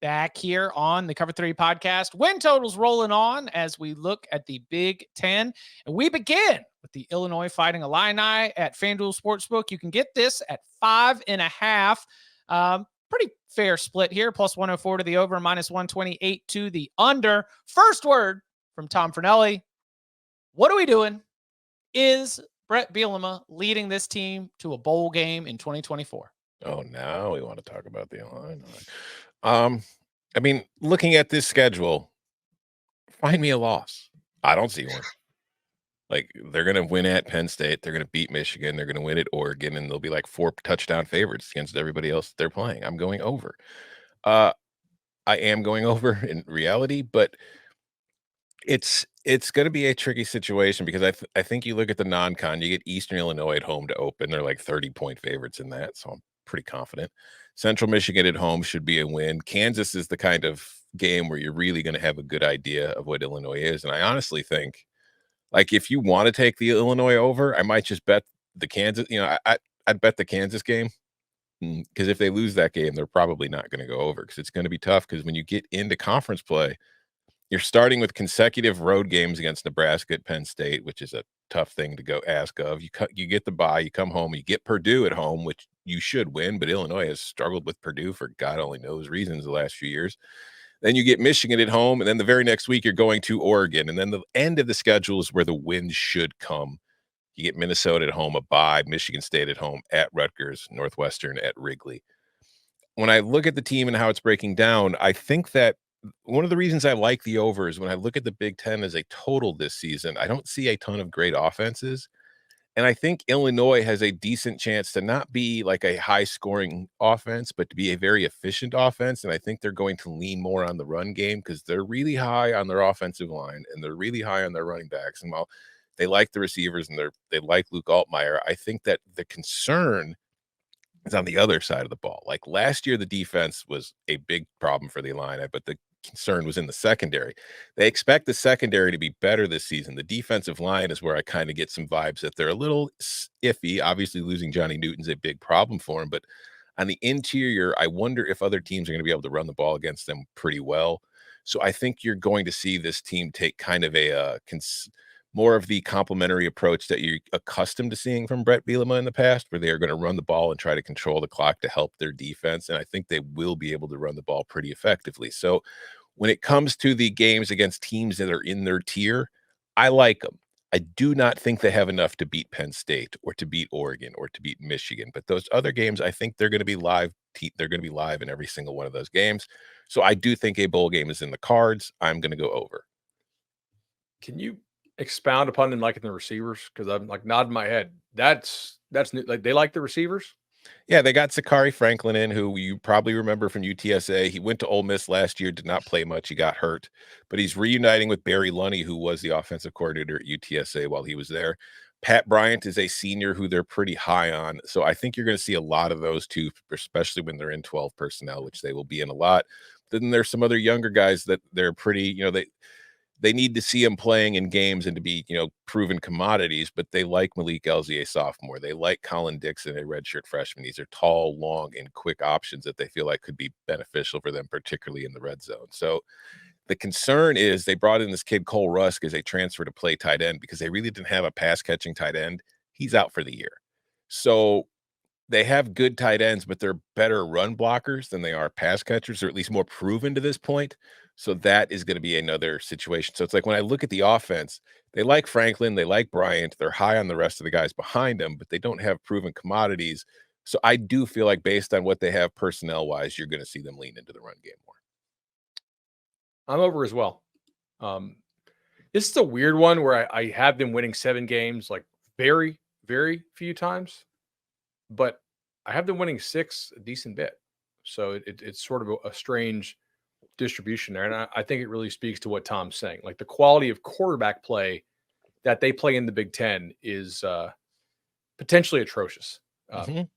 back here on the Cover 3 podcast. Win totals rolling on as we look at the Big Ten. And we begin with the Illinois Fighting Illini at FanDuel Sportsbook. You can get this at 5.5. Pretty fair split here. Plus 104 to the over, minus 128 to the under. First word from Tom Fornelli. What are we doing? Is Brett Bielema leading this team to a bowl game in 2024? Oh, now we want to talk about the Illini. I mean, looking at this schedule, find me a loss. I don't see one. Like, they're going to win at Penn State. They're going to beat Michigan. They're going to win at Oregon, and they'll be like 4 touchdown favorites against everybody else they're playing. I'm going over. I am going over in reality, but it's going to be a tricky situation because I think you look at the non-con, you get Eastern Illinois at home to open. They're like 30-point favorites in that, so I'm pretty confident. Central Michigan at home should be a win. Kansas is the kind of game where you're really going to have a good idea of what Illinois is, and I honestly think, like, if you want to take the Illinois over, I might just bet the Kansas. I'd bet the Kansas game because if they lose that game, they're probably not going to go over because it's going to be tough. Because when you get into conference play, you're starting with consecutive road games against Nebraska at Penn State, which is a tough thing to go ask of. You get the bye, you come home, you get Purdue at home, which you should win, but Illinois has struggled with Purdue for God only knows reasons the last few years. Then you get Michigan at home, and then the very next week you're going to Oregon, and then the end of the schedule is where the wins should come. You get Minnesota at home, a bye, Michigan State at home, at Rutgers, Northwestern at Wrigley. When I look at the team and how it's breaking down, I think that one of the reasons I like the over is when I look at the Big Ten as a total this season, I don't see a ton of great offenses. And I think Illinois has a decent chance to not be like a high-scoring offense, but to be a very efficient offense. And I think they're going to lean more on the run game because they're really high on their offensive line and they're really high on their running backs. And while they like the receivers and they like Luke Altmaier, I think that the concern is on the other side of the ball. Like last year, the defense was a big problem for the Illini, but the concern was in the secondary. They expect the secondary to be better this season. The defensive line is where I kind of get some vibes that they're a little iffy. Obviously, losing Johnny Newton's a big problem for him, but on the interior, I wonder if other teams are going to be able to run the ball against them pretty well. So I think you're going to see this team take kind of a more of the complementary approach that you're accustomed to seeing from Brett Bielema in the past, where they are going to run the ball and try to control the clock to help their defense. And I think they will be able to run the ball pretty effectively. So when it comes to the games against teams that are in their tier, I like them. I do not think they have enough to beat Penn State or to beat Oregon or to beat Michigan. But those other games, I think they're going to be live. They're going to be live in every single one of those games. So I do think a bowl game is in the cards. I'm going to go over. Can you expound upon them liking the receivers? Because I'm like nodding my head. That's new. Like they like the receivers. Yeah, they got Sakari Franklin in, who you probably remember from UTSA. He went to Ole Miss last year, did not play much. He got hurt, but he's reuniting with Barry Lunney, who was the offensive coordinator at UTSA while he was there. Pat Bryant is a senior who they're pretty high on. So I think you're going to see a lot of those two, especially when they're in 12 personnel, which they will be in a lot. Then there's some other younger guys that they're pretty, they need to see him playing in games and to be, proven commodities, but they like Malik Elzier sophomore. They like Colin Dixon, a redshirt freshman. These are tall, long, and quick options that they feel like could be beneficial for them, particularly in the red zone. So the concern is they brought in this kid, Cole Rusk, as a transfer to play tight end because they really didn't have a pass-catching tight end. He's out for the year. So they have good tight ends, but they're better run blockers than they are pass catchers, or at least more proven to this point. So that is going to be another situation. So it's like when I look at the offense, they like Franklin, they like Bryant, they're high on the rest of the guys behind them, but they don't have proven commodities. So I do feel like based on what they have personnel-wise, you're going to see them lean into the run game more. I'm over as well. This is a weird one where I have them winning 7 games, like very, very few times, but I have them winning 6 a decent bit. So it's sort of a strange distribution there. And I think it really speaks to what Tom's saying. Like the quality of quarterback play that they play in the Big Ten is potentially atrocious.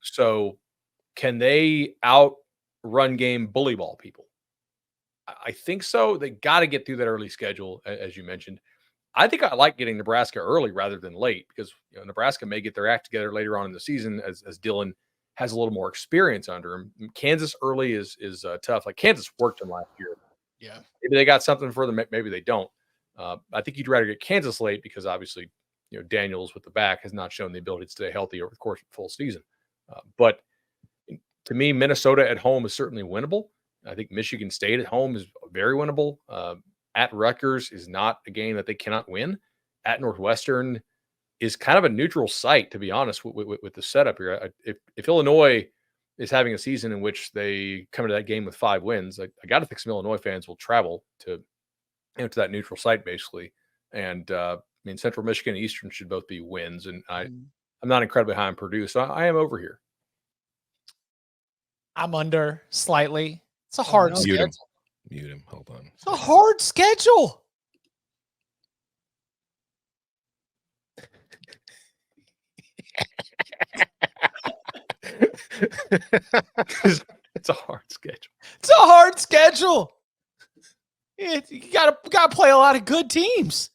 So can they out run game bully ball people? I think so. They got to get through that early schedule, as you mentioned. I think I like getting Nebraska early rather than late because Nebraska may get their act together later on in the season, as Dylan has a little more experience under him. Kansas early is tough. Like Kansas worked him last year. Yeah. Maybe they got something for them. Maybe they don't. I think you'd rather get Kansas late because obviously, Daniels with the back has not shown the ability to stay healthy over the course of the full season. But to me, Minnesota at home is certainly winnable. I think Michigan State at home is very winnable. At Rutgers is not a game that they cannot win. At Northwestern is kind of a neutral site, to be honest, with the setup here. If Illinois is having a season in which they come into that game with 5 wins, I got to think some Illinois fans will travel to that neutral site, basically. And Central Michigan and Eastern should both be wins. And I'm not incredibly high on Purdue, so I am over here. I'm under slightly. It's a hard schedule. Mute him. Hold on. It's a hard schedule. It's a hard schedule. It's a hard schedule. You gotta play a lot of good teams.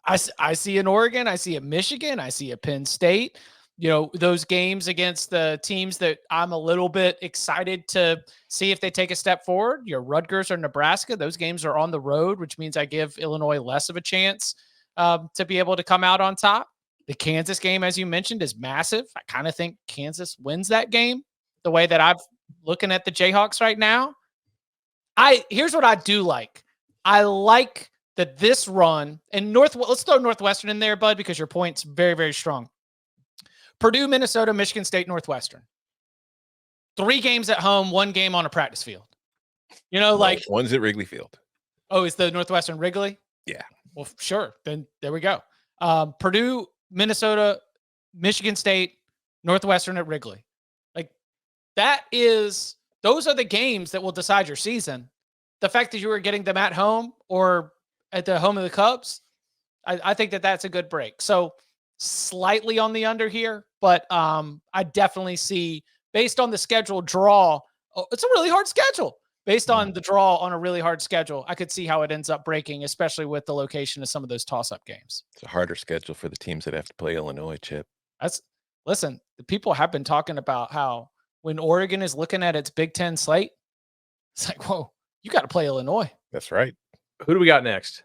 I see an Oregon, I see a Michigan, I see a Penn State. Those games against the teams that I'm a little bit excited to see if they take a step forward. Rutgers or Nebraska, those games are on the road, which means I give Illinois less of a chance to be able to come out on top. The Kansas game, as you mentioned, is massive. I kind of think Kansas wins that game the way that I'm looking at the Jayhawks right now. Here's what I do like. I like that this run, and let's throw Northwestern in there, bud, because your point's very, very strong. Purdue, Minnesota, Michigan State, Northwestern. 3 games at home, 1 game on a practice field. One's at Wrigley Field. Oh, is the Northwestern Wrigley? Yeah. Well, sure. Then there we go. Purdue, Minnesota, Michigan State, Northwestern at Wrigley. Those are the games that will decide your season. The fact that you were getting them at home or at the home of the Cubs, I think that's a good break. So slightly on the under here, but I definitely see, based on the schedule draw, it's a really hard schedule. Based on the draw on a really hard schedule, I could see how it ends up breaking, especially with the location of some of those toss-up games. It's a harder schedule for the teams that have to play Illinois, Chip. Listen, the people have been talking about how when Oregon is looking at its Big Ten slate, it's like, whoa, you got to play Illinois. That's right. Who do we got next?